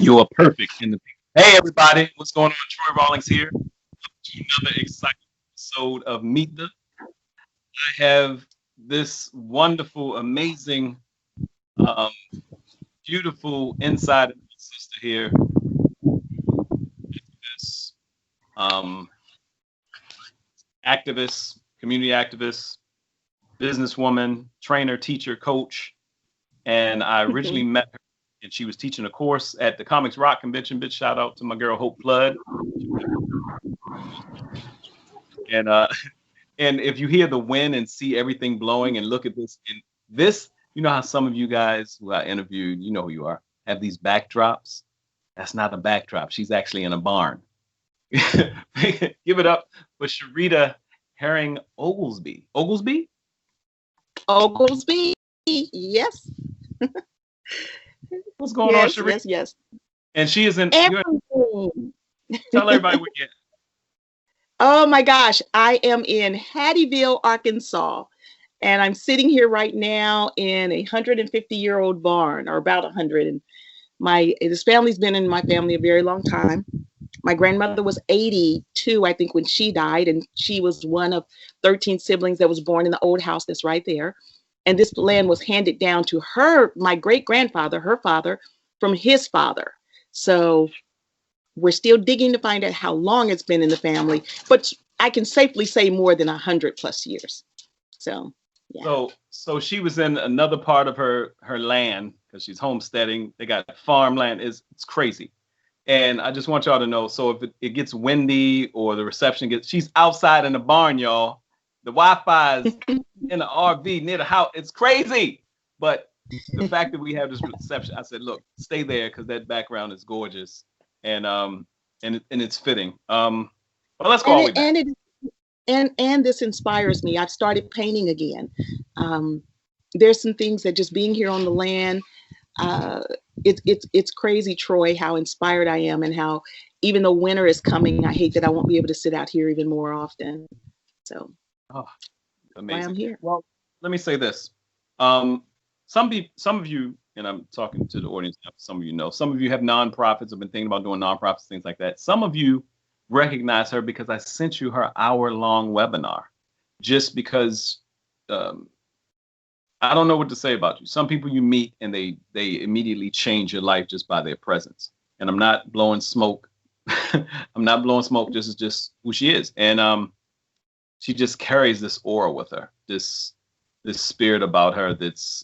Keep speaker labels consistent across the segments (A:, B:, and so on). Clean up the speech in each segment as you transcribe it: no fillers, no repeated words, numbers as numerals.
A: You are perfect in the. Hey, everybody, what's going on? Troy Rawlings here. To another exciting episode of Meet the. I have this wonderful, amazing, um, beautiful inside sister here. This um, activist, community activist, businesswoman, trainer, teacher, coach, and I originally met her. And she was teaching a course at the Comics Rock convention. Big shout out to my girl Hope Flood. And and if you hear the wind and see everything blowing and look at this, and this, you know how some of you guys who I interviewed, you know who you are, have these backdrops. That's not a backdrop. She's actually in a barn. Give it up for Sherita Herring-Oglesby. Oglesby?
B: Oglesby, yes.
A: What's going on, Sherita?
B: Yes, yes.
A: And she is in.
B: Everything.
A: Tell everybody where you're at.
B: Oh my gosh, I am in Hattieville, Arkansas, and I'm sitting here right now in a 150-year-old barn, or about 100. And this family's been in my family a very long time. My grandmother was 82, I think, when she died, and she was one of 13 siblings that was born in the old house that's right there. And this land was handed down to her, my great-grandfather, her father, from his father. So we're still digging to find out how long it's been in the family, but I can safely say more than 100+ years. So, yeah.
A: So she was in another part of her land because she's homesteading. They got farmland. It's crazy. And I just want y'all to know, so if it gets windy or the reception she's outside in the barn, y'all. The Wi-Fi is in the RV near the house. It's crazy. But the fact that we have this reception, I said, look, stay there because that background is gorgeous. And it's fitting. Well, let's go all the way back.
B: And this inspires me. I've started painting again. There's some things that just being here on the land, it's crazy, Troy, how inspired I am, and how even though winter is coming, I hate that I won't be able to sit out here even more often. So,
A: amazing.
B: I'm here.
A: Well, let me say this. Some of you, and I'm talking to the audience now, some of you know, some of you have nonprofits, have been thinking about doing nonprofits, things like that. Some of you recognize her because I sent you her hour-long webinar, just because I don't know what to say about you. Some people you meet and they immediately change your life just by their presence. And I'm not blowing smoke. I'm not blowing smoke. This is just who she is. And she just carries this aura with her, this spirit about her that's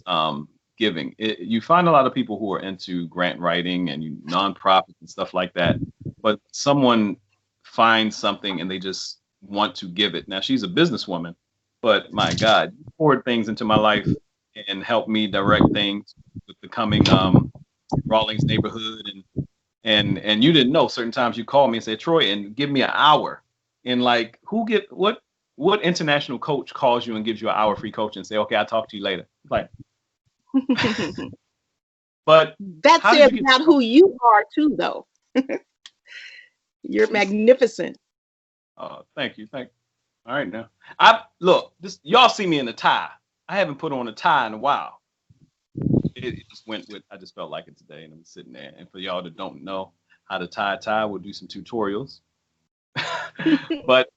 A: giving. You find a lot of people who are into grant writing and nonprofits and stuff like that, but someone finds something and they just want to give it. Now, she's a businesswoman, but my God, you poured things into my life and helped me direct things with becoming Rawlings neighborhood. And you didn't know, certain times you call me and say, Troy, and give me an hour. And like, what international coach calls you and gives you an hour free coaching and say, okay, I'll talk to you later? Like, but
B: that says about who you are too, though. You're magnificent.
A: Oh, thank you. All right, now y'all see me in a tie. I haven't put on a tie in a while. It just went with. I just felt like it today, and I'm sitting there. And for y'all that don't know how to tie a tie, we'll do some tutorials. But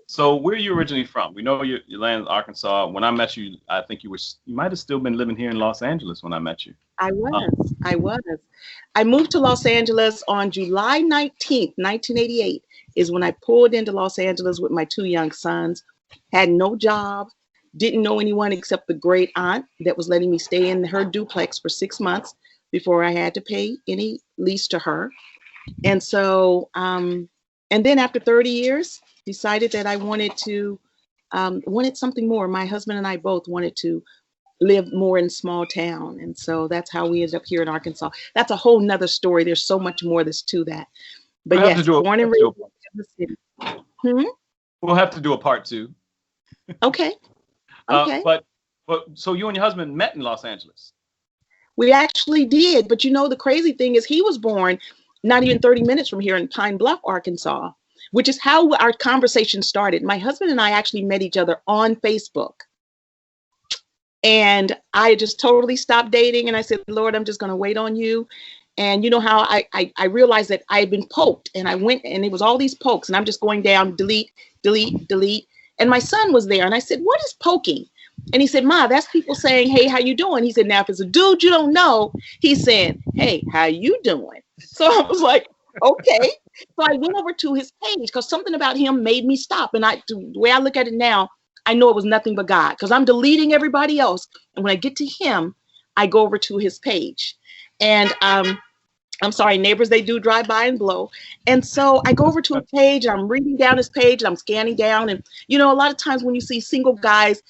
A: so where are you originally from? We know you land in Arkansas. When I met you, I think you might have still been living here in Los Angeles when I met you.
B: I was. I moved to Los Angeles on July 19th, 1988 is when I pulled into Los Angeles with my 2 young sons, had no job, didn't know anyone except the great aunt that was letting me stay in her duplex for 6 months before I had to pay any lease to her. And so, and then after 30 years, decided that I wanted something more. My husband and I both wanted to live more in small town. And so that's how we ended up here in Arkansas. That's a whole nother story. There's so much more that's to that. But yes, born and raised in the city.
A: We'll have to do a part 2.
B: Okay.
A: But so you and your husband met in Los Angeles?
B: We actually did. But you know, the crazy thing is he was born not even 30 minutes from here in Pine Bluff, Arkansas, which is how our conversation started. My husband and I actually met each other on Facebook. And I just totally stopped dating. And I said, Lord, I'm just going to wait on you. And you know how I realized that I had been poked, and I went, and it was all these pokes, and I'm just going down, delete, delete, delete. And my son was there, and I said, what is poking? And he said, Ma, that's people saying, hey, how you doing? He said, now, if it's a dude you don't know, he's saying, hey, how you doing? So I was like, okay. So I went over to his page because something about him made me stop. And the way I look at it now, I know it was nothing but God, because I'm deleting everybody else. And when I get to him, I go over to his page. And I'm sorry, neighbors, they do drive by and blow. And so I go over to his page, and I'm reading down his page, and I'm scanning down. And, you know, a lot of times when you see single guys,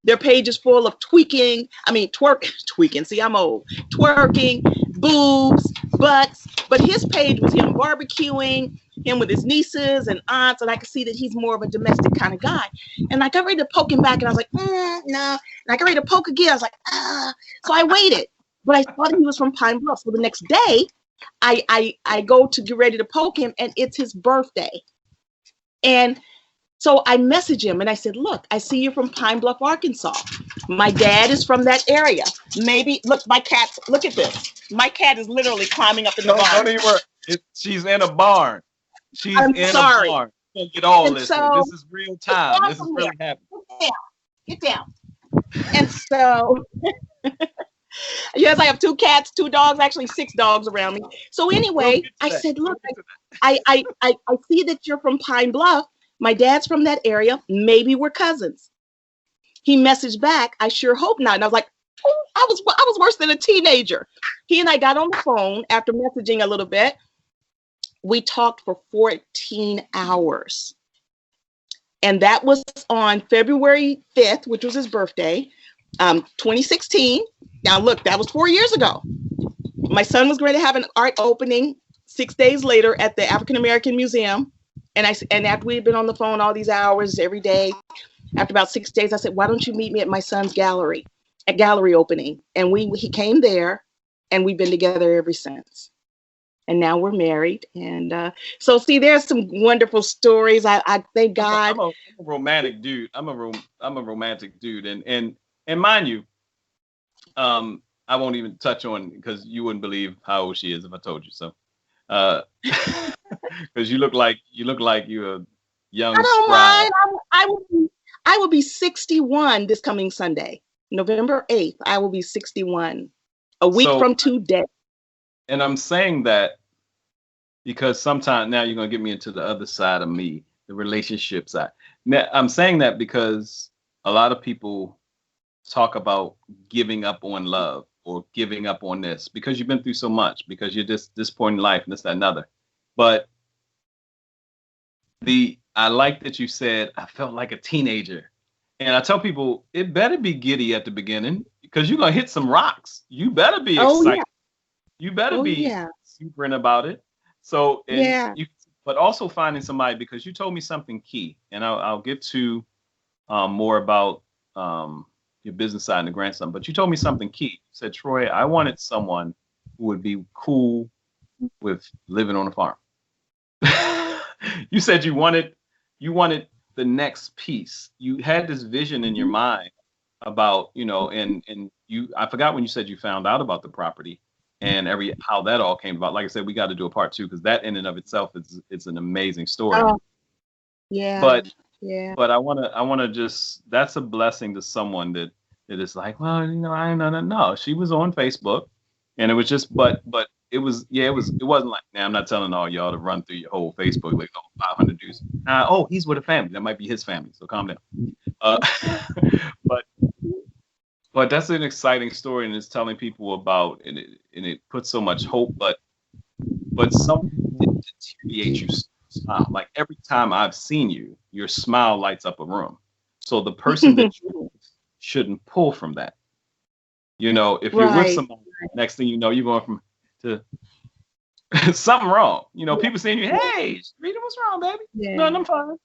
B: their page is full of tweaking. See, I'm old. Twerking, boobs, butts. But his page was him barbecuing, him with his nieces and aunts. And I could see that he's more of a domestic kind of guy. And I got ready to poke him back, and I was like, no. And I got ready to poke again. I was like, ah. So I waited. But I thought he was from Pine Bluff. So the next day, I go to get ready to poke him, and it's his birthday. And so I message him, and I said, look, I see you're from Pine Bluff, Arkansas. My dad is from that area. Maybe, look, my cat, look at this. My cat is literally climbing up in the barn.
A: Don't even worry. She's in a barn. She's
B: I'm
A: in
B: sorry.
A: a barn. Don't get all
B: And
A: this.
B: so,
A: This is real time. This is really happening.
B: Get down. And so, yes, I have 2 cats, 2 dogs, actually 6 dogs around me. So anyway, I said, look, I see that you're from Pine Bluff. My dad's from that area. Maybe we're cousins. He messaged back, I sure hope not. And I was like, oh, I was worse than a teenager. He and I got on the phone after messaging a little bit. We talked for 14 hours. And that was on February 5th, which was his birthday, 2016. Now, look, that was 4 years ago. My son was going to have an art opening 6 days later at the African American Museum. And after we had been on the phone all these hours every day, after about 6 days, I said, why don't you meet me at my son's gallery opening? And he came there, and we've been together ever since. And now we're married. And so, see, there's some wonderful stories. I thank God.
A: I'm a romantic dude. I'm a romantic dude. And mind you, I won't even touch on, because you wouldn't believe how old she is if I told you so. Because you look like you're a young.
B: I don't mind. I will be 61 this coming Sunday, November 8th. I will be 61, a week from today.
A: And I'm saying that because sometimes now you're gonna get me into the other side of me, the relationship side. Now, I'm saying that because a lot of people talk about giving up on love or giving up on this because you've been through so much, because you're just this point in life and this, that, and another. But I like that you said, I felt like a teenager. And I tell people, it better be giddy at the beginning, because you're going to hit some rocks. You better be excited. Yeah. You better be exuberant about it. So, but also finding somebody, because you told me something key, and I'll get to more about your business side and the grandson, but you told me something key. You said, Troy, I wanted someone who would be cool with living on a farm. You said you wanted the next piece. You had this vision in your mind about, and I forgot when you said you found out about the property and how that all came about. Like I said, we got to do a part 2, because that in and of itself is an amazing story.
B: Oh, yeah.
A: But I want to just, that's a blessing to someone that is like, well, I no. She was on Facebook, and it was just, but it wasn't like, now I'm not telling all y'all to run through your whole Facebook like 500 dudes. He's with a family. That might be his family. So calm down. But that's an exciting story, and it's telling people about, and it puts so much hope, but something that deteriorates you. Smile. Like every time I've seen you, your smile lights up a room. So the person that you shouldn't pull from that. If you're with somebody, next thing you know, you're going from to something wrong. People saying, hey, Rita, what's wrong, baby? Yeah. No, I'm fine.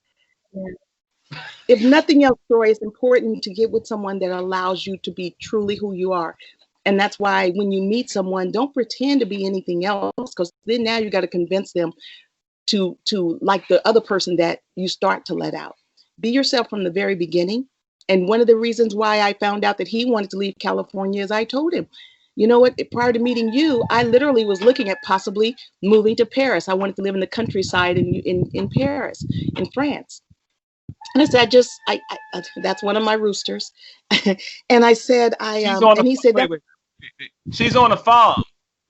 B: Yeah. If nothing else, Troy, it's important to get with someone that allows you to be truly who you are. And that's why when you meet someone, don't pretend to be anything else, because then now you got to convince them to like the other person that you start to let out. Be yourself from the very beginning. And one of the reasons why I found out that he wanted to leave California is I told him, You know what? Prior to meeting you, I literally was looking at possibly moving to Paris. I wanted to live in the countryside in Paris, in France. And I said, that's one of my roosters. And I said, and he said,
A: she's on the farm.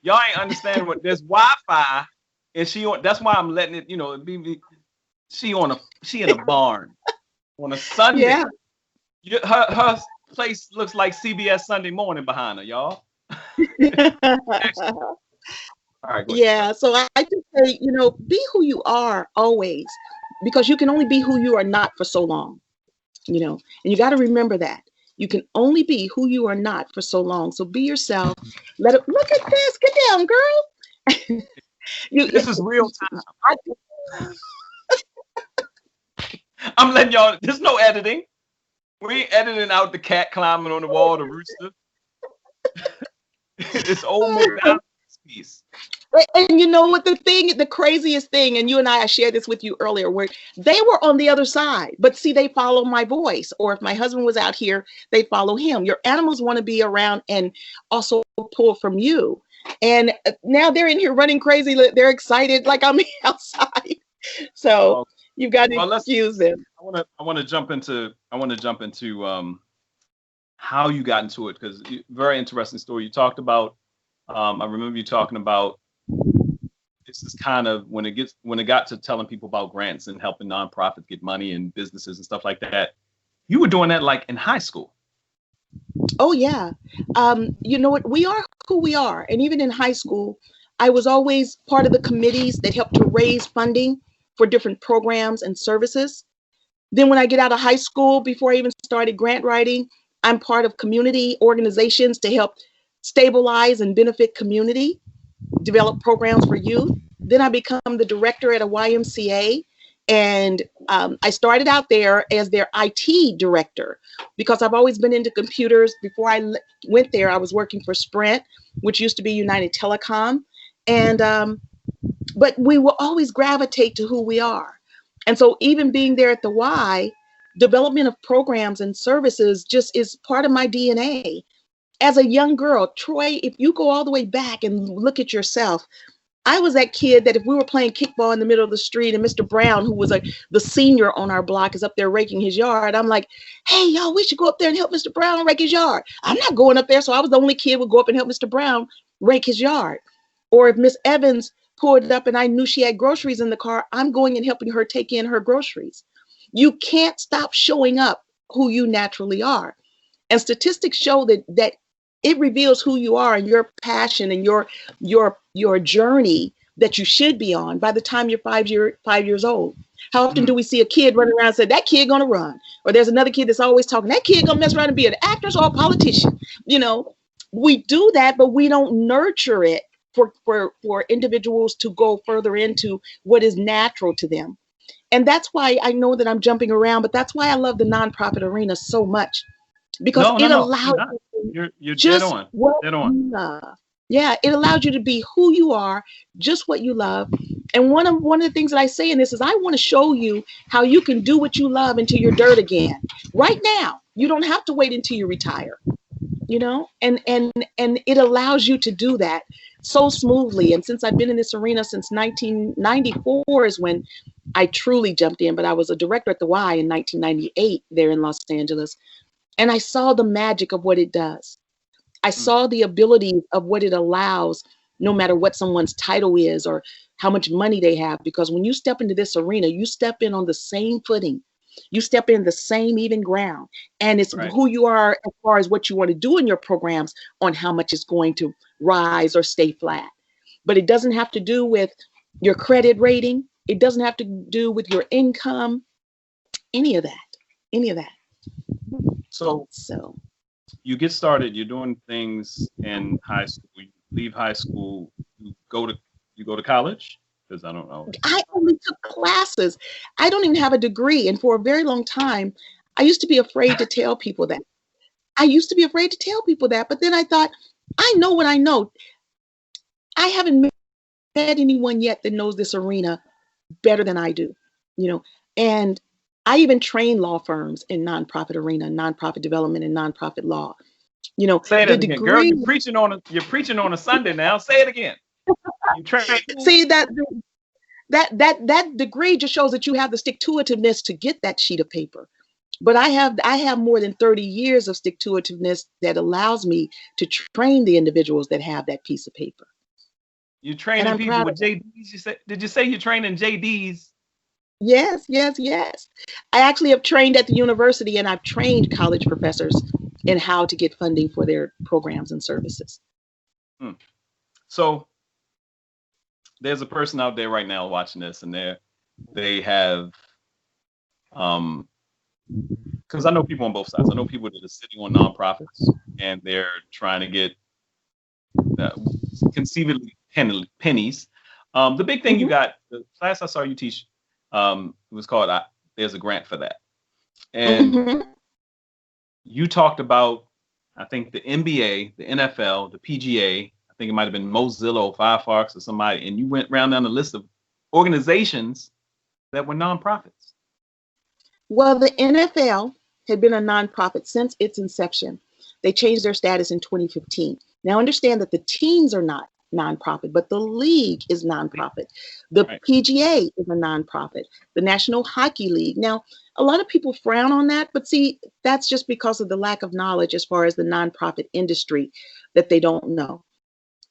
A: Y'all ain't understand what there's Wi-Fi, and that's why I'm letting it, she in a barn on a Sunday. Yeah. Her place looks like CBS Sunday Morning behind her, y'all.
B: All right, yeah. So I just say, be who you are always, because you can only be who you are not for so long, and you got to remember that you can only be who you are not for so long. So be yourself. Look at this. Get down, girl.
A: This is real time. I'm letting y'all. There's no editing. We ain't editing out the cat climbing on the wall, the rooster. It's old McDonald's piece.
B: And you know what the craziest thing, and you and I shared this with you earlier, where they were on the other side, but see, they follow my voice. Or if my husband was out here, they follow him. Your animals want to be around and also pull from you. And now they're in here running crazy. They're excited, like I'm outside. So you've got to excuse them.
A: I want to jump into how you got into it, because very interesting story. You talked about. I remember you talking about. This is kind of when it got to telling people about grants and helping nonprofits get money and businesses and stuff like that. You were doing that like in high school.
B: Oh yeah. You know what? We are who we are. And even in high school, I was always part of the committees that helped to raise funding for different programs and services. Then when I get out of high school, before I even started grant writing, I'm part of community organizations to help stabilize and benefit community, develop programs for youth. Then I become the director at a YMCA. And I started out there as their IT director, because I've always been into computers. Before I went there, I was working for Sprint, which used to be United Telecom. And but we will always gravitate to who we are. And so even being there at the Y, development of programs and services just is part of my DNA. As a young girl, Troy, if you go all the way back and look at yourself, I was that kid that if we were playing kickball in the middle of the street and Mr. Brown, who was the senior on our block, is up there raking his yard, I'm like, hey, y'all, we should go up there and help Mr. Brown rake his yard. I'm not going up there. So I was the only kid who would go up and help Mr. Brown rake his yard. Or if Miss Evans pulled up and I knew she had groceries in the car, I'm going and helping her take in her groceries. You can't stop showing up who you naturally are. And statistics show that it reveals who you are and your passion and your journey that you should be on by the time you're 5 years old. How often do we see a kid running around and say, that kid gonna run? Or there's another kid that's always talking, that kid gonna mess around and be an actress or a politician. We do that, but we don't nurture it for individuals to go further into what is natural to them. And that's why I know that I'm jumping around, but that's why I love the nonprofit arena so much. Because it allows
A: you're dead on. Dead on.
B: Yeah, it allows you to be who you are, just what you love. And one of the things that I say in this is I want to show you how you can do what you love until you're dirt again. Right now, you don't have to wait until you retire. And it allows you to do that so smoothly. And since I've been in this arena since 1994 is when I truly jumped in, but I was a director at the Y in 1998 there in Los Angeles. And I saw the magic of what it does. I saw the ability of what it allows, no matter what someone's title is or how much money they have. Because when you step into this arena, you step in on the same footing. You step in the same even ground. And it's who you are as far as what you want to do in your programs on how much it's going to rise or stay flat. But it doesn't have to do with your credit rating. It doesn't have to do with your income, any of that.
A: So you get started, you're doing things in high school, you leave high school, you go to college? Because I don't know.
B: I only took classes. I don't even have a degree. And for a very long time, I used to be afraid to tell people that. But then I thought, I know what I know. I haven't met anyone yet that knows this arena better than I do, and I even train law firms in nonprofit arena, nonprofit development and nonprofit law. You know,
A: Say
B: the
A: that again, girl.
B: degree.
A: You're preaching on a Sunday now. Say it again. You train.
B: See that degree just shows that you have the stick-to-itiveness to get that sheet of paper. But I have more than 30 years of stick-to-itiveness that allows me to train the individuals that have that piece of paper.
A: You're
B: And
A: training
B: I'm
A: people
B: proud
A: with
B: of that.
A: JDs. Did you say you're training JDs?
B: Yes, yes, yes. I actually have trained at the university, and I've trained college professors in how to get funding for their programs and services.
A: So there's a person out there right now watching this, and they have because I know people on both sides. I know people that are sitting on nonprofits and they're trying to get conceivably pennies. The big thing you got, the class I saw you teach, it was called There's a Grant for That. And you talked about, I think, the NBA, the NFL, the PGA. I think it might have been Mozilla or Firefox or somebody. And you went round down the list of organizations that were nonprofits.
B: Well, the NFL had been a nonprofit since its inception. They changed their status in 2015. Now, understand that the teams are not nonprofit, but the league is nonprofit. The PGA is a nonprofit, the National Hockey League. Now, a lot of people frown on that, but see, that's just because of the lack of knowledge as far as the nonprofit industry that they don't know.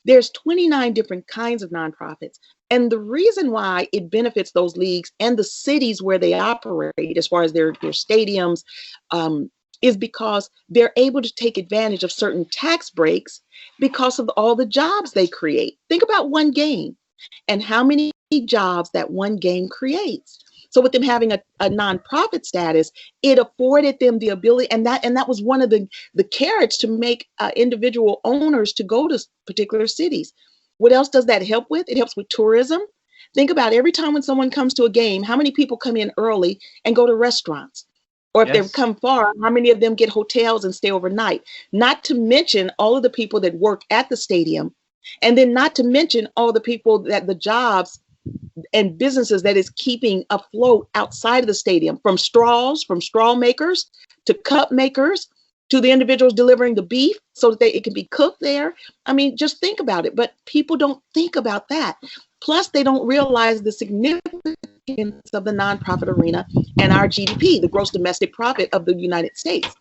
B: There's 29 different kinds of nonprofits. And the reason why it benefits those leagues and the cities where they operate, as far as their stadiums, is because they're able to take advantage of certain tax breaks because of all the jobs they create. Think about one game and how many jobs that one game creates. So with them having a nonprofit status, it afforded them the ability, and that was one of the carrots to make individual owners to go to particular cities. What else does that help with? It helps with tourism. Think about every time when someone comes to a game, how many people come in early and go to restaurants? Or if they've come far, how many of them get hotels and stay overnight? Not to mention all of the people that work at the stadium, and then not to mention all the people that the jobs and businesses that is keeping afloat outside of the stadium, from straw makers to cup makers to the individuals delivering the beef so that it can be cooked there. I mean, just think about it. But people don't think about that. Plus, they don't realize the significance of the nonprofit arena and our GDP, the gross domestic profit of the United States.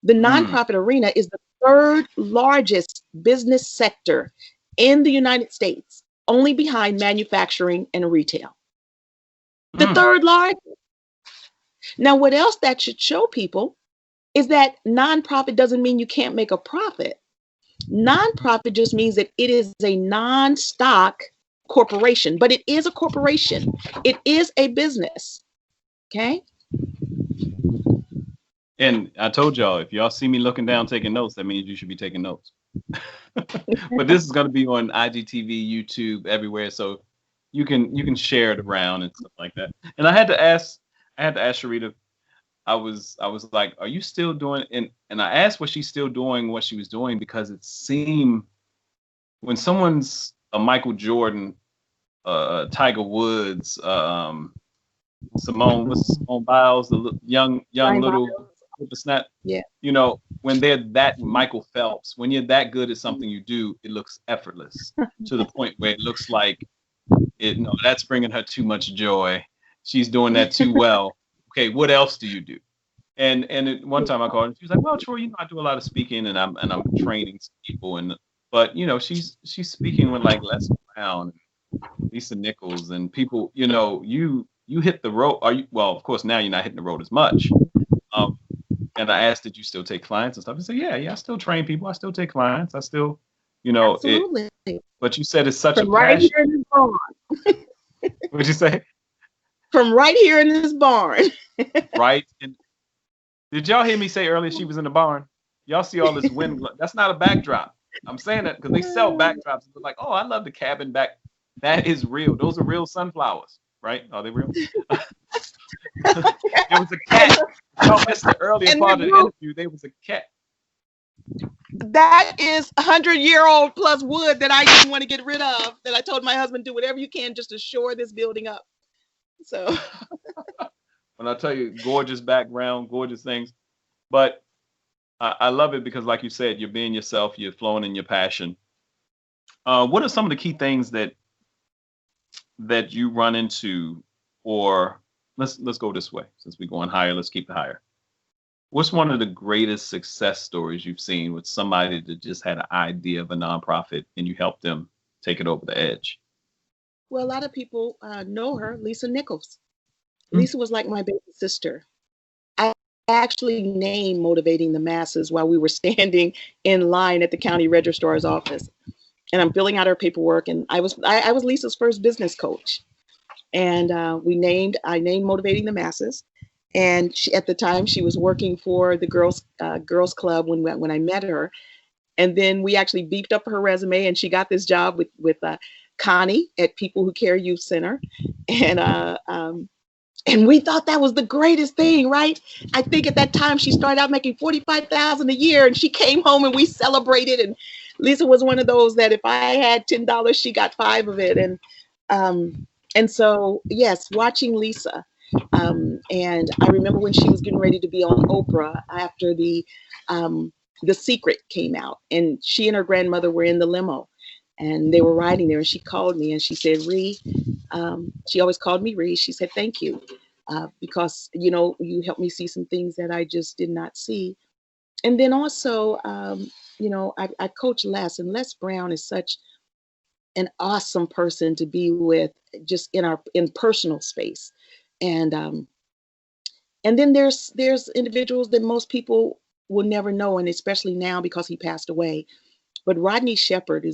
B: The nonprofit arena is the third largest business sector in the United States, only behind manufacturing and retail. The third largest. Now, what else that should show people is that nonprofit doesn't mean you can't make a profit. Nonprofit just means that it is a non-stock corporation, but it is a corporation. It is a business. Okay.
A: And I told y'all, if y'all see me looking down taking notes, that means you should be taking notes. But this is going to be on IGTV, YouTube, everywhere, so you can share it around and stuff like that. And I had to ask Sherita. I was like, are you still doing? And I asked, was she still doing what she was doing, because it seemed when someone's a Michael Jordan, Tiger Woods, Simone Biles, the young little snap.
B: Yeah.
A: You know, when they're that Michael Phelps, when you're that good at something you do, it looks effortless to the point where it looks like that's bringing her too much joy. She's doing that too well. Okay, what else do you do? And one time I called her and she was like, well, Troy, I do a lot of speaking and I'm training people, but she's speaking with like Les Brown, Lisa Nichols, and people, you hit the road. Well, of course now you're not hitting the road as much. And I asked, did you still take clients and stuff? I said, yeah, I still train people. I still take clients. I still,
B: Absolutely.
A: But you said it's such a
B: right
A: passion.
B: Here in this barn.
A: What'd you say?
B: From right here in this barn.
A: Right. And did y'all hear me say earlier she was in the barn? Y'all see all this wind? That's not a backdrop. I'm saying that because they sell backdrops. They're like, oh, I love the cabin back. That is real. Those are real sunflowers, right? Are they real? There was a cat. Y'all missed the earlier part of the interview. There was a cat.
B: That is 100-year-old plus wood that I didn't want to get rid of. That I told my husband, do whatever you can just to shore this building up. So
A: when I tell you, gorgeous background, gorgeous things. But I love it because, like you said, you're being yourself. You're flowing in your passion. What are some of the key things that you run into, or let's go this way since we're going higher. Let's keep it higher. What's one of the greatest success stories you've seen with somebody that just had an idea of a nonprofit and you helped them take it over the edge?
B: Well, a lot of people know her, Lisa Nichols.
A: Mm.
B: Lisa was like my baby sister. I actually named Motivating the Masses while we were standing in line at the county registrar's office. And I'm filling out her paperwork. And I was Lisa's first business coach. And I named Motivating the Masses. And she, at the time, she was working for the girls club when I met her. And then we actually beefed up her resume, and she got this job with Connie at People Who Care Youth Center. And we thought that was the greatest thing, right? I think at that time she started out making $45,000 a year, and she came home and we celebrated. And Lisa was one of those that if I had $10, she got 5 of it. And so yes, watching Lisa. And I remember when she was getting ready to be on Oprah after The Secret came out, and she and her grandmother were in the limo, and they were riding there, and she called me and she said, Ree, she always called me Ree. She said, thank you, because, you helped me see some things that I just did not see. And then also, I coach Les, and Les Brown is such an awesome person to be with, just in personal space. And then there's individuals that most people will never know, and especially now because he passed away. But Rodney Shepherd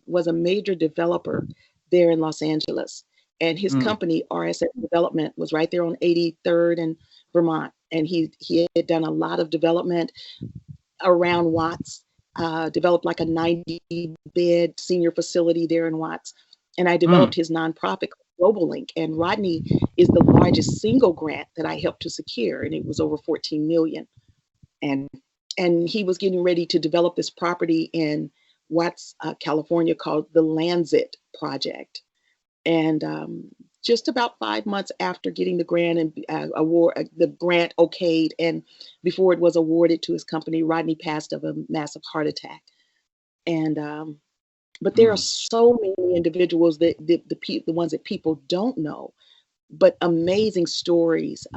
B: was a major developer there in Los Angeles, and his company RSS Development was right there on 83rd and Vermont, and he had done a lot of development around Watts. Developed like a 90-bed senior facility there in Watts, and I developed his nonprofit Global Link, and Rodney is the largest single grant that I helped to secure, and it was over 14 million. And he was getting ready to develop this property in Watts, California, called the Landsit Project. And just about 5 months after getting the grant and the grant okayed, and before it was awarded to his company, Rodney passed of a massive heart attack. And but there are so many individuals that the ones that people don't know, but amazing stories.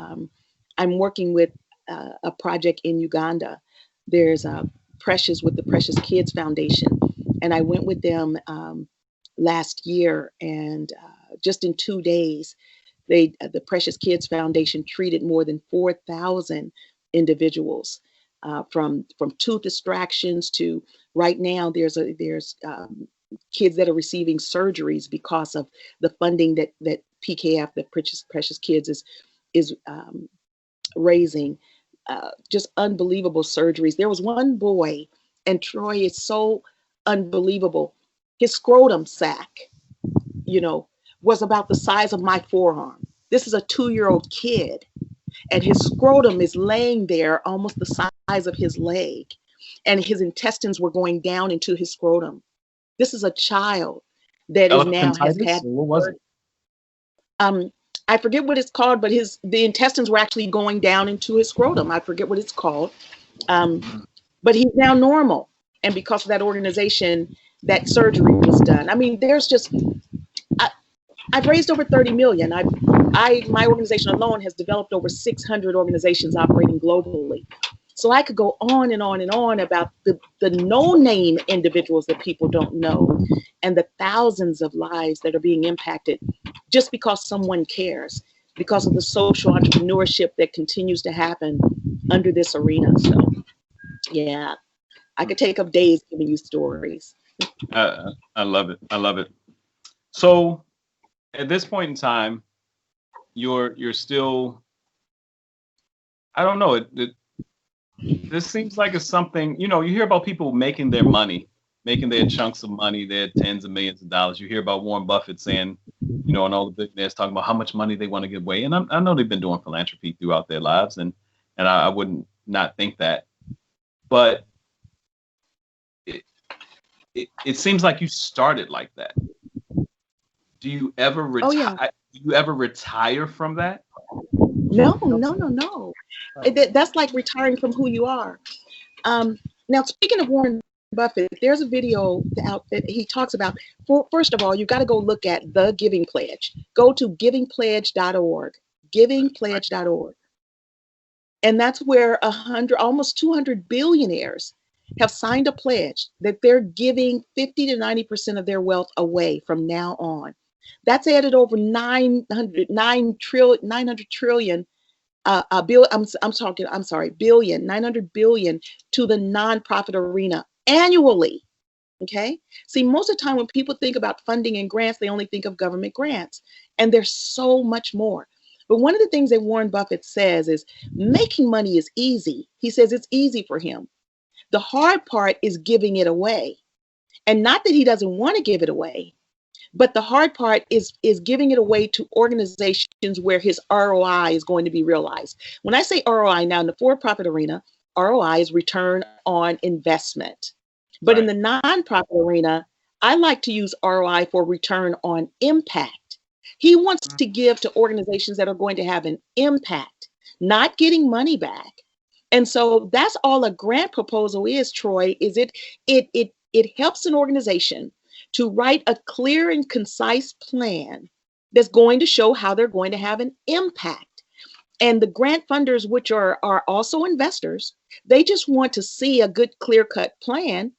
B: I'm working with a project in Uganda. There's Precious with the Precious Kids Foundation, and I went with them last year, and just in 2 days, the Precious Kids Foundation treated more than 4,000 individuals, from tooth extractions to right now. There's kids that are receiving surgeries because of the funding that PKF, the Precious Kids, is raising. Just unbelievable surgeries. There was one boy, and Troy, is so unbelievable. His scrotum sac, was about the size of my forearm. This is a 2-year-old kid, and his scrotum is laying there almost the size of his leg, and his intestines were going down into his scrotum. This is a child that is now has had.
A: What was it?
B: I forget what it's called, but the intestines were actually going down into his scrotum. I forget what it's called, but he's now normal, and because of that organization, that surgery was done. I mean, there's just. I've raised over 30 million. My organization alone has developed over 600 organizations operating globally. So I could go on and on and on about the no-name individuals that people don't know, and the thousands of lives that are being impacted just because someone cares, because of the social entrepreneurship that continues to happen under this arena. So yeah, I could take up days giving you stories.
A: I love it. I love it. So at this point in time, you're still, I don't know, this seems like it's something, you hear about people making their money, making their chunks of money, their tens of millions of dollars. You hear about Warren Buffett saying, and all the billionaires talking about how much money they want to give away. And I know they've been doing philanthropy throughout their lives, and I wouldn't not think that. But it seems like you started like that. Do you ever retire?
B: Oh, yeah.
A: Do you ever retire from that?
B: No. That's like retiring from who you are. Now, speaking of Warren Buffett, there's a video out that he talks about. First of all, you got to go look at the Giving Pledge. Go to givingpledge.org, givingpledge.org. And that's where almost 200 billionaires have signed a pledge that they're giving 50 to 90% of their wealth away from now on. That's added over 900 trillion billion, 900 billion to the nonprofit arena annually. Okay. See, most of the time when people think about funding and grants, they only think of government grants, and there's so much more. But one of the things that Warren Buffett says is making money is easy. He says it's easy for him. The hard part is giving it away. And not that he doesn't want to give it away, but the hard part is giving it away to organizations where his ROI is going to be realized. When I say ROI now in the for-profit arena, ROI is return on investment. But in the nonprofit arena, I like to use ROI for return on impact. He wants to give to organizations that are going to have an impact, not getting money back. And so that's all a grant proposal is, Troy, is it helps an organization to write a clear and concise plan that's going to show how they're going to have an impact. And the grant funders, which are also investors, they just want to see a good clear-cut plan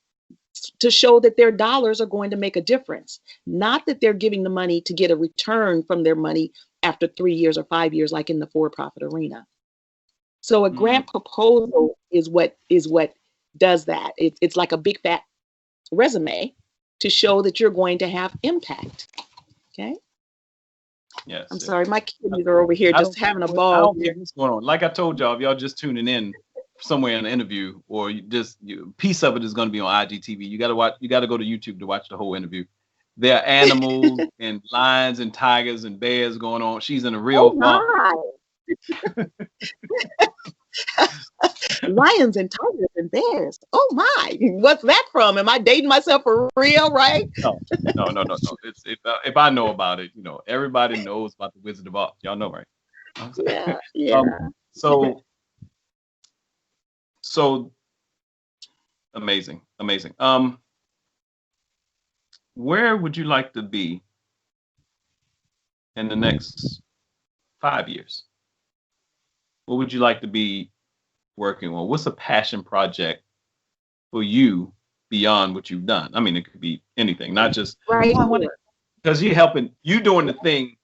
B: to show that their dollars are going to make a difference, not that they're giving the money to get a return from their money after 3 years or 5 years, like in the for-profit arena. So a grant proposal is what does that. It's like a big fat resume to show that you're going to have impact. Okay.
A: Yes.
B: I'm sorry, my kids are over here just having a ball.
A: I don't care what's going on. Like I told y'all, if y'all just tuning in somewhere in the interview, or piece of it is going to be on IGTV. You got to go to YouTube to watch the whole interview. There are animals and lions and tigers and bears going on. She's in a real
B: Lions and tigers and bears. Oh my! What's that from? Am I dating myself for real? Right?
A: No. It's if I know about it, everybody knows about the Wizard of Oz. Y'all know, right?
B: Yeah.
A: So amazing. Where would you like to be in the next 5 years? What would you like to be working on? What's a passion project for you beyond what you've done? I mean, it could be anything, not just because you're doing the thing,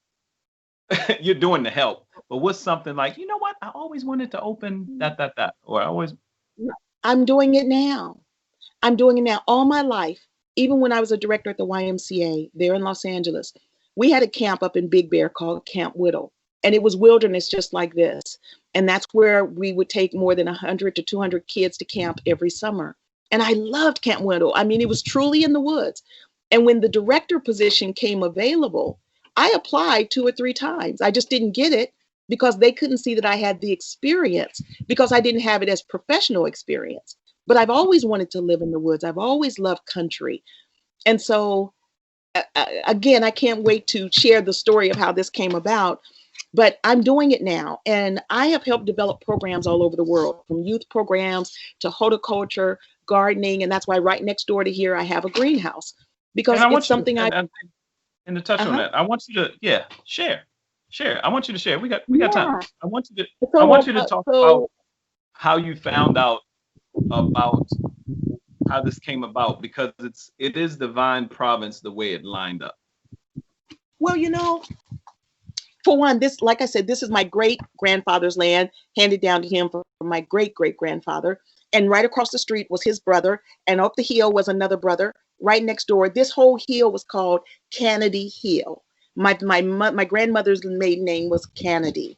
A: you're doing the help. But what's something like, what? I always wanted to open that, or I always.
B: I'm doing it now. All my life. Even when I was a director at the YMCA there in Los Angeles, we had a camp up in Big Bear called Camp Whittle. And it was wilderness just like this. And that's where we would take more than 100 to 200 kids to camp every summer. And I loved Camp Whittle. I mean, it was truly in the woods. And when the director position came available, I applied 2 or 3 times. I just didn't get it because they couldn't see that I had the experience, because I didn't have it as professional experience. But I've always wanted to live in the woods. I've always loved country. And so, again, I can't wait to share the story of how this came about. But I'm doing it now. And I have helped develop programs all over the world, from youth programs to horticulture, gardening. And that's why right next door to here, I have a greenhouse, because it's something
A: and to touch on that, I want you to, share. I want you to share. We got time. I want you to talk about how you found out about how this came about, because it is divine providence the way it lined up.
B: Well, for one, this, like I said, this is my great grandfather's land, handed down to him from my great grandfather. And right across the street was his brother, and up the hill was another brother. Right next door, this whole hill was called Kennedy Hill. My grandmother's maiden name was Kennedy.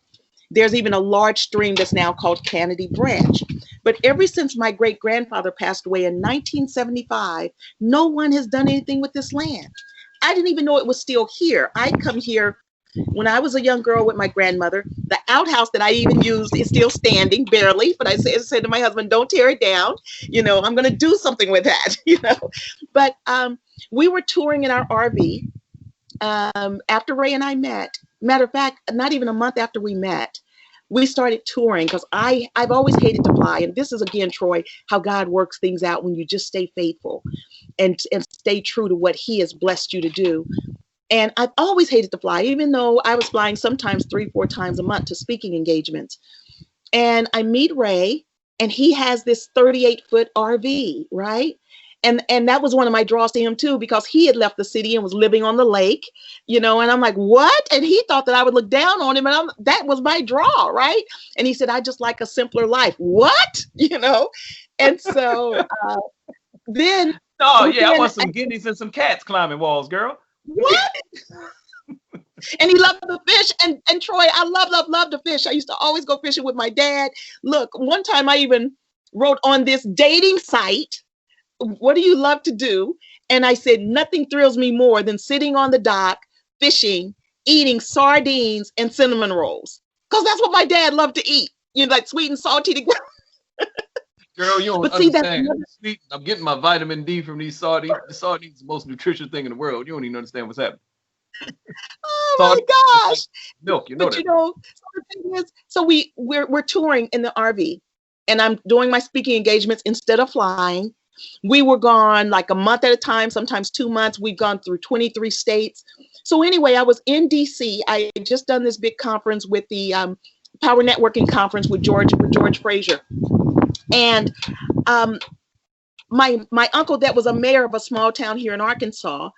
B: There's even a large stream that's now called Kennedy Branch. But ever since my great grandfather passed away in 1975, no one has done anything with this land. I didn't even know it was still here. I'd come here when I was a young girl with my grandmother. The outhouse that I even used is still standing, barely. But I said to my husband, don't tear it down. I'm going to do something with that, But we were touring in our RV after Ray and I met. Matter of fact, not even a month after we met, we started touring because I've always hated to fly. And this is, again, Troy, how God works things out when you just stay faithful and stay true to what he has blessed you to do. And I've always hated to fly, even though I was flying sometimes 3-4 times a month to speaking engagements. And I meet Ray, and he has this 38-foot RV, right? And that was one of my draws to him too, because he had left the city and was living on the lake, and I'm like, what? And he thought that I would look down on him, and that was my draw, right? And he said, I just like a simpler life. What? And so then.
A: Oh yeah, I want some guineas and some cats climbing walls, girl.
B: What? And he loved to fish. And Troy, I love to fish. I used to always go fishing with my dad. Look, one time I even wrote on this dating site, what do you love to do? And I said, nothing thrills me more than sitting on the dock, fishing, eating sardines and cinnamon rolls. Because that's what my dad loved to eat. Like sweet and salty.
A: Girl, you don't understand. Sweet, I'm getting my vitamin D from these sardines. The sardines is the most nutritious thing in the world. You don't even understand what's happening.
B: Oh my gosh.
A: Milk,
B: but that. So the thing is, so we're touring in the RV, and I'm doing my speaking engagements instead of flying. We were gone like a month at a time, sometimes 2 months. We've gone through 23 states. So anyway, I was in DC. I had just done this big conference with the Power Networking Conference with George Fraser. And my uncle, that was a mayor of a small town here in Arkansas,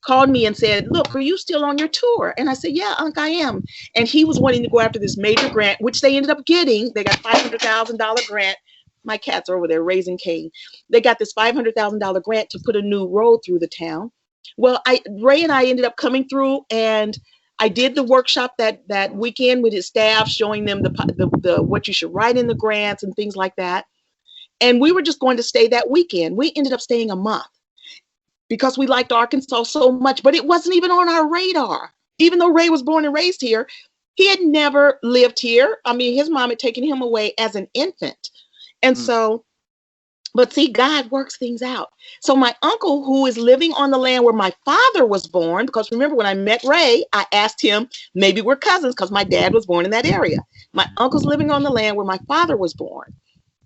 B: called me and said, look, are you still on your tour? And I said, yeah, Unc, I am. And he was wanting to go after this major grant, which they ended up getting. They got $500,000 grant. My cats are over there raising Cain. They got this $500,000 grant to put a new road through the town. Well, Ray and I ended up coming through, and I did the workshop that weekend with his staff, showing them the what you should write in the grants and things like that. And we were just going to stay that weekend. We ended up staying a month because we liked Arkansas so much, but it wasn't even on our radar. Even though Ray was born and raised here, he had never lived here. I mean, his mom had taken him away as an infant. And so, but see, God works things out. So my uncle, who is living on the land where my father was born, because remember when I met Ray, I asked him, maybe we're cousins because my dad was born in that area. My uncle's living on the land where my father was born.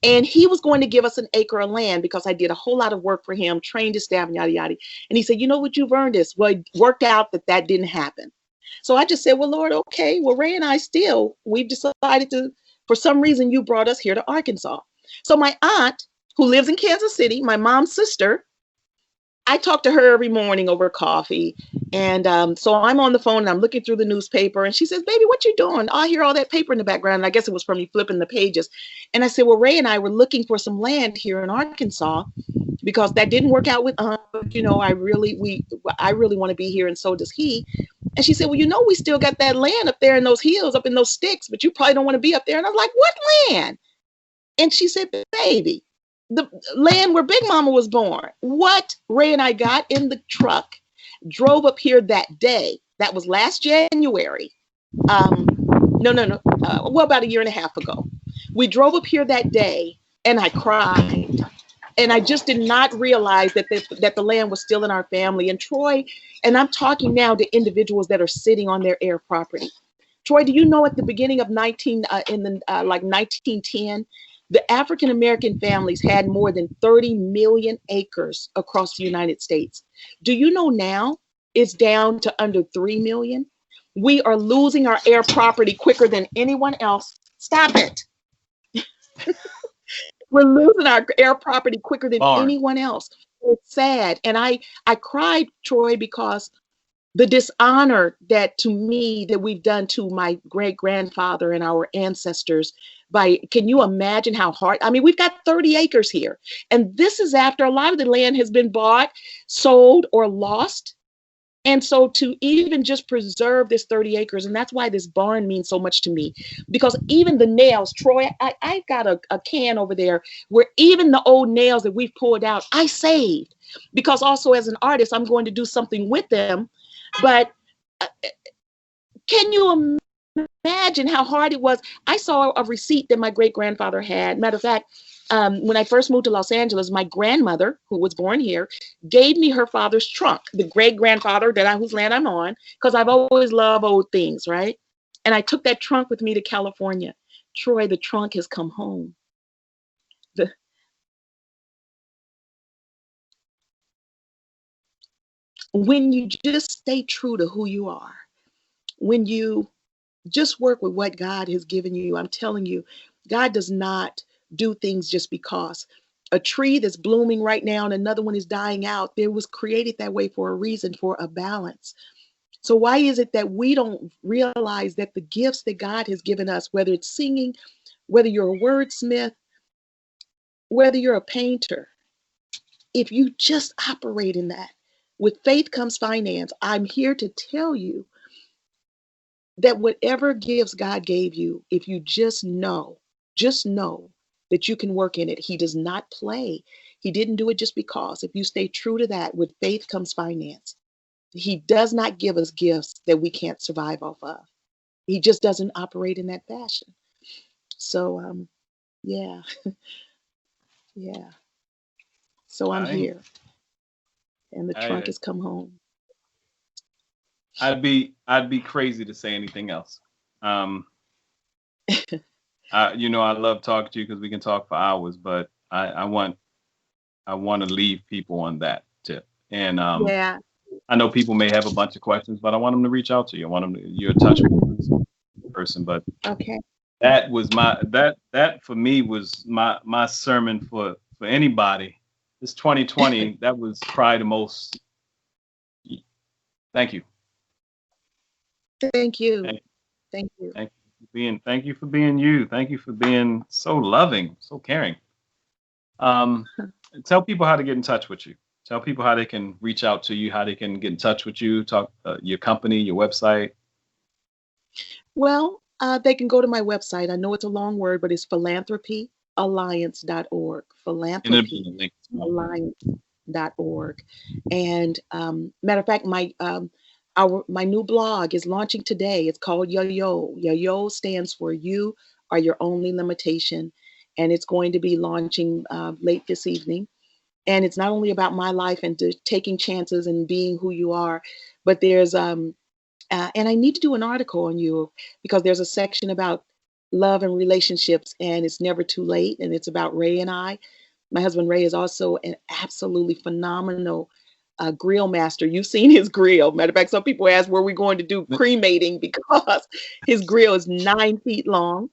B: And he was going to give us an acre of land because I did a whole lot of work for him, trained his staff, and yada, yada. And he said, you know what, you've earned this. Well, it worked out that didn't happen. So I just said, well, Lord, okay. Well, Ray and I we've decided to, for some reason, you brought us here to Arkansas. So my aunt, who lives in Kansas City, my mom's sister, I talk to her every morning over coffee. And so I'm on the phone and I'm looking through the newspaper, and she says, baby, what you doing? I hear all that paper in the background. And I guess it was from me flipping the pages. And I said, well, Ray and I were looking for some land here in Arkansas because that didn't work out with, I really want to be here, and so does he. And she said, well, we still got that land up there in those hills, up in those sticks, but you probably don't want to be up there. And I was like, what land? And she said, baby, the land where Big Mama was born. What? Ray and I got in the truck, drove up here that day. That was last January. Well, about a year and a half ago. We drove up here that day, and I cried. And I just did not realize that the land was still in our family. And Troy, and I'm talking now to individuals that are sitting on their air property. Troy, do you know at the beginning of 1910, the African-American families had more than 30 million acres across the United States. Do you know now it's down to under 3 million? We are losing our air property quicker than anyone else. Stop it. We're losing our air property quicker than anyone else. It's sad. And I cried, Troy, because the dishonor that we've done to my great-grandfather and our ancestors can you imagine how hard? I mean, we've got 30 acres here, and this is after a lot of the land has been bought, sold, or lost. And so to even just preserve this 30 acres, and that's why this barn means so much to me, because even the nails, Troy, I've got a can over there where even the old nails that we've pulled out, I saved, because also as an artist, I'm going to do something with them. But can you imagine how hard it was? I saw a receipt that my great-grandfather had. Matter of fact, when I first moved to Los Angeles, my grandmother, who was born here, gave me her father's trunk, the great-grandfather whose land I'm on, because I've always loved old things, right? And I took that trunk with me to California. Troy, the trunk has come home. The, when you just stay true to who you are, when you just work with what God has given you, I'm telling you, God does not do things just because. A tree that's blooming right now and another one is dying out, it was created that way for a reason, for a balance. So why is it that we don't realize that the gifts that God has given us, whether it's singing, whether you're a wordsmith, whether you're a painter, if you just operate in that, with faith comes finance. I'm here to tell you that whatever gifts God gave you, if you just know that you can work in it. He does not play. He didn't do it just because. If you stay true to that, with faith comes finance. He does not give us gifts that we can't survive off of. He just doesn't operate in that fashion. So, yeah, yeah. So I'm here, and the trunk has come home.
A: I'd be crazy to say anything else. You know, I love talking to you because we can talk for hours, but I want to leave people on that tip. And
B: Yeah.
A: I know people may have a bunch of questions, but I want them to reach out to you. I want them to, you're a touchable person, but
B: Okay.
A: that was that for me was my sermon for anybody. This 2020, that was probably the most. Thank you.
B: Thank you.
A: Thank you. Thank you for being you. Thank you for being so loving, so caring. Tell people how to get in touch with you. Tell people how they can reach out to you, how they can get in touch with you, talk your company, your website.
B: Well, they can go to my website. I know it's a long word, but it's philanthropyalliance.org. Philanthropyalliance.org. And matter of fact, my new blog is launching today. It's called Yo-Yo. Yo-Yo stands for You Are Your Only Limitation. And it's going to be launching late this evening. And it's not only about my life and taking chances and being who you are, but there's and I need to do an article on you because there's a section about love and relationships, and it's never too late. And it's about Ray and I. My husband Ray is also an absolutely phenomenal grill master. You've seen his grill. Matter of fact, some people ask where we're going to do cremating because his grill is 9 feet long.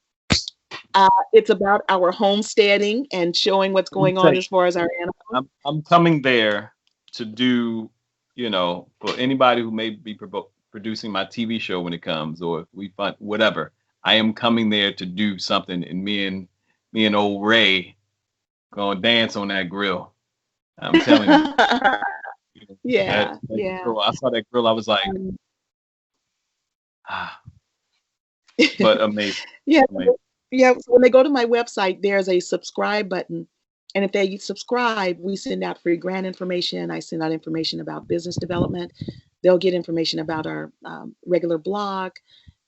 B: It's about our homesteading and showing what's going on as far as our animals.
A: I'm coming there to do, you know, for anybody who may be producing my TV show when it comes, or if we find whatever, I am coming there to do something, and me and old Ray gonna dance on that grill. I'm telling you.
B: Yeah.
A: Grill, I saw that grill. I was like, but amazing.
B: Yeah.
A: Amazing.
B: Yeah, so when they go to my website, there's a subscribe button. And if they subscribe, we send out free grant information. I send out information about business development. They'll get information about our regular blog.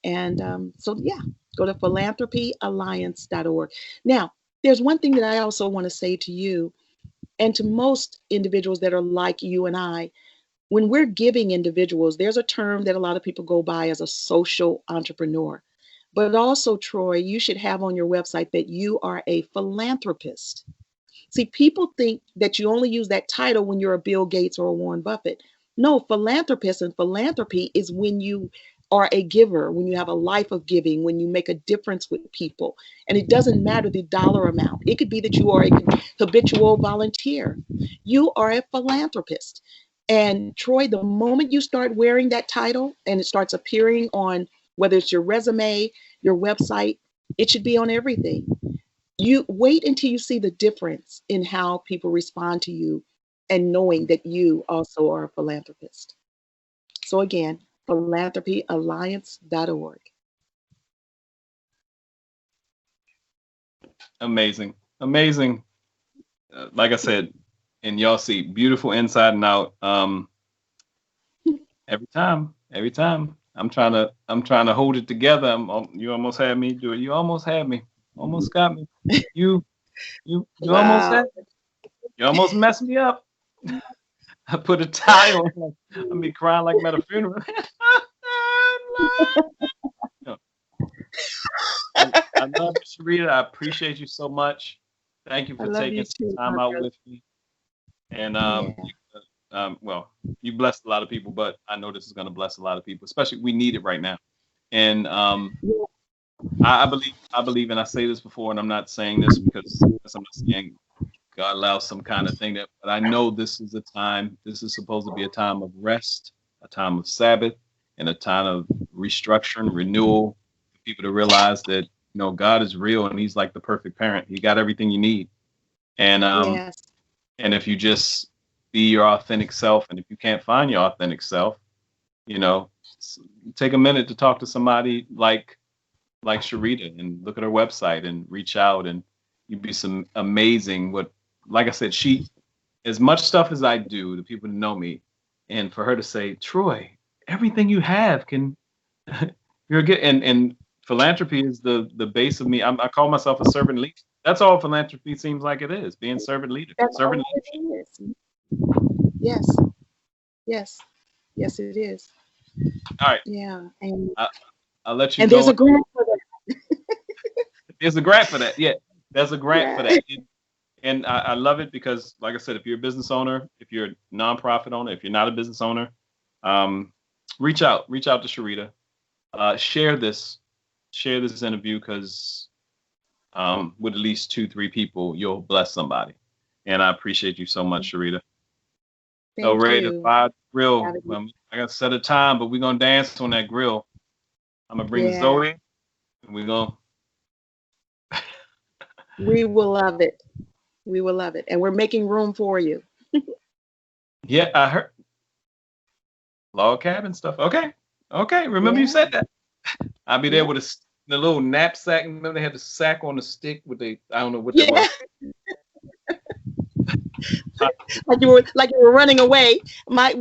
B: And so, yeah, go to philanthropyalliance.org. Now, there's one thing that I also want to say to you and to most individuals that are like you and I. When we're giving individuals, there's a term that a lot of people go by as a social entrepreneur. But also, Troy, you should have on your website that you are a philanthropist. See, people think that you only use that title when you're a Bill Gates or a Warren Buffett. No, philanthropist and philanthropy is when you are a giver, when you have a life of giving, when you make a difference with people. And it doesn't matter the dollar amount. It could be that you are a habitual volunteer. You are a philanthropist. And Troy, the moment you start wearing that title and it starts appearing on whether it's your resume, your website, it should be on everything. You wait until you see the difference in how people respond to you and knowing that you also are a philanthropist. So again, philanthropyalliance.org.
A: Amazing. Amazing. Like I said, and y'all see beautiful inside and out. Every time. I'm trying to hold it together. You almost had me do it. You almost had me. Almost got me. You almost had me. You almost messed me up. I put a tie on. I'll be crying like I'm at a funeral. I love you, Sherita, I appreciate you so much. Thank you
B: I
A: for
B: love you
A: taking some
B: too,
A: time out
B: Marcus.
A: with me. And
B: Yeah.
A: well, you blessed a lot of people, but I know this is going to bless a lot of people, especially we need it right now. And
B: Yeah.
A: I believe, and I say this before, and I'm not saying this because I'm not saying God allows some kind of thing that, but I know this is a time. This is supposed to be a time of rest, a time of Sabbath, and a time of restructuring, renewal. For people to realize that God is real and He's like the perfect parent. He got everything you need.
B: Yes.
A: And if you just be your authentic self, and if you can't find your authentic self, take a minute to talk to somebody like Sherita and look at her website and reach out, and you'd be some amazing like I said, as much stuff as I do, the people who know me, and for her to say, Troy, everything you have can you're good. And philanthropy is the base of me. I call myself a servant leader. That's all philanthropy seems like it is, being servant leader.
B: That's
A: Servant
B: all it is. Yes. Yes. Yes, it is.
A: All right.
B: Yeah. And
A: I'll let you
B: and
A: go.
B: there's a grant for that.
A: There's a grant for that. Yeah, there's a grant for that.
B: Yeah.
A: And I love it because, like I said, if you're a business owner, if you're a nonprofit owner, if you're not a business owner, reach out to Sherita. Share this interview, because with at least 2-3 people, you'll bless somebody. And I appreciate you so much, Sherita. So ready to fire the grill. I got to set a time, but we're gonna dance on that grill. I'm gonna bring Zoe, and we're gonna.
B: We will love it. We will love it, and we're making room for you.
A: Yeah, I heard log cabin stuff. Okay. Remember you said that. I'll be there with the little knapsack. Remember they had the sack on the stick with I don't know what that was.
B: like you were running away. I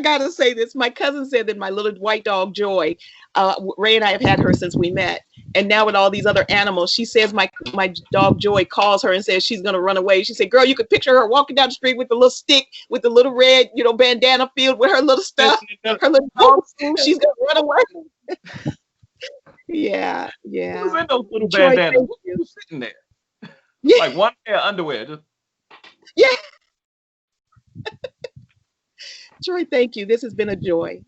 B: gotta say this. My cousin said that my little white dog Joy, Ray and I have had her since we met, and now with all these other animals, she says my dog Joy calls her and says she's gonna run away. She said, "Girl, you could picture her walking down the street with the little stick, with the little red, bandana filled with her little stuff, her little dog food. She's gonna run away." Yeah.
A: Who's in those little bandanas? Who's sitting there? Yeah. Like one pair of underwear. Just...
B: Yeah. Troy, thank you. This has been a joy.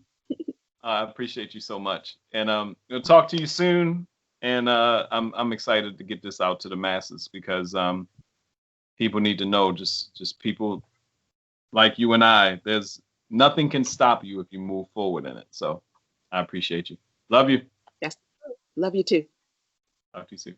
A: I appreciate you so much, and I'll talk to you soon. And I'm excited to get this out to the masses, because people need to know. Just people like you and I. There's nothing can stop you if you move forward in it. So I appreciate you. Love you.
B: Yes. Love you too.
A: Talk to you soon.